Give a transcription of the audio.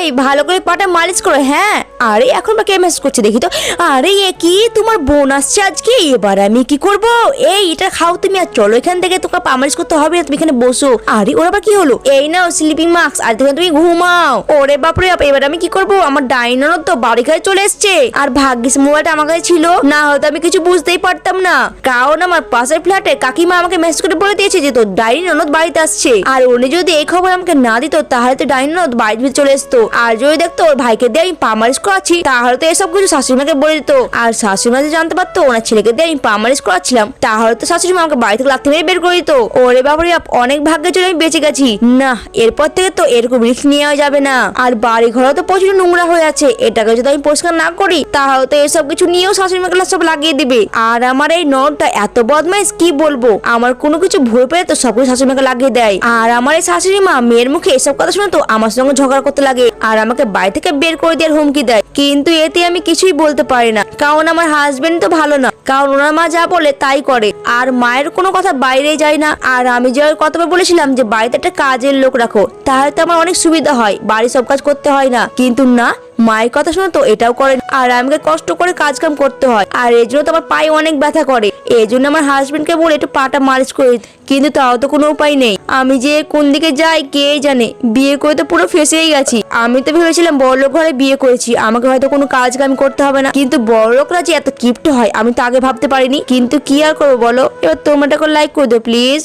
এই ভালো করে পাটা মালিশ করো। হ্যাঁ, আরে এখন বা কে মেসেজ করছে দেখি তো। আরে এ কি, তোমার বোন আসছে আজকে, এবার আমি কি করব? এই এটা খাও তুমি, আর চলো এখান থেকে, তোকে পা মালিশ করতে হবে না, তুমি এখানে বসো। আরে ওর আবার কি হলো? এই নাও স্লিপিং মাস্ক, আর দেখো তুমি ঘুমাও। ওরে বাপরে বাপ, এবার আমি কি করব? আমার ডাইনোর তো বাড়ি ঘরে চলে এসছে, আর ভাগ্যিস মোবাইলটা আমার কাছে ছিল, না হয়তো আমি কিছু বুঝতেই পারতাম না। কারণ আমার পাশের ফ্ল্যাটে কাকিমা আমাকে মেসেজ করে বলে দিয়েছে যে তোর ডাইনি ননদ বাড়িতে আসছে, আর উনি যদি এই খবর আমাকে না দিত তাহলে তো ডাইনি ননদ বাড়িতে চলে আসতো, আর যদি দেখতো ওর ভাইকে দিয়ে আমি পা মালিশ করাচ্ছি তাহলে তো এসব কিছু শাশুড়িমাকে বলে দিত, আর শাশুড়িমা যদি জানতে পারতো ওনার ছেলেকে দিয়ে আমি পা মালিশ করাচ্ছিলাম তাহলে তো শাশুড়িমা আমাকে বাড়ি থেকে লাথি মেরে বের করে দিত। ওরে বাবারে, অনেক ভাগ্যে চলে আমি বেঁচে গেছি। না, এরপর থেকে তো এরকম রিস্ক নেওয়া যাবে না। আর বাড়ি ঘরে তো প্রচুর নোংরা হয়ে আছে, এটাকে যদি আমি পরিষ্কার না করি তাহলে তো এসব কিছু নিয়েও শাশুড়িমাকে সব লাগিয়ে দিবে। আর আমার এই ননদটা এত বদমাইশ কি বলবো, আমার কোনো কিছু ভুল পেলে তো সবকিছু শাশুড়িমাকে লাগিয়ে দেয়। আর আমার এই শাশুড়ি মা মেয়ের মুখে এসব কথা শুনে তো আমার সঙ্গে ঝগড়া করতে লাগে, আর আমাকে বাড়ি থেকে বের করে দেওয়ার হুমকি দেয়। কিন্তু এতে আমি কিছুই বলতে পারি না, কারণ আমার হাজবেন্ড তো ভালো না, কারণ ওনার মা যা বলে তাই করে, আর মায়ের কোনো কথা বাইরে যায় না। আর আমি যে কতবার বলেছিলাম যে বাড়িতে একটা কাজের লোক রাখো, তাহলে তো আমার অনেক সুবিধা হয়, বাড়ি সব কাজ করতে হয় না। কিন্তু না, মায়ের কথা শুনে তো এটাও করে, আর আমাকে কষ্ট করে কাজ কাম করতে হয়, আর এই জন্য তো আমার পায়ে অনেক ব্যথা করে। এই জন্য আমার হাজবেন্ডকে বলে একটু পাটা মালিশ করে, কিন্তু তাও তো কোনো উপায় নেই। আমি যে কোন দিকে যাই কে জানে, বিয়ে করে তো পুরো ফেসেই গেছি। আমি তো ভেবেছিলাম বড়লোক ঘরে বিয়ে করেছি, আমাকে হয়তো কোনো কাজ কাম করতে হবে না, কিন্তু বড়লোকরা যে এত কিপ্ট হয় আমি তো আগে ভাবতে পারিনি। কিন্তু কি আর করবো বলো, এবার তোমরা লাইক করে দাও প্লিজ।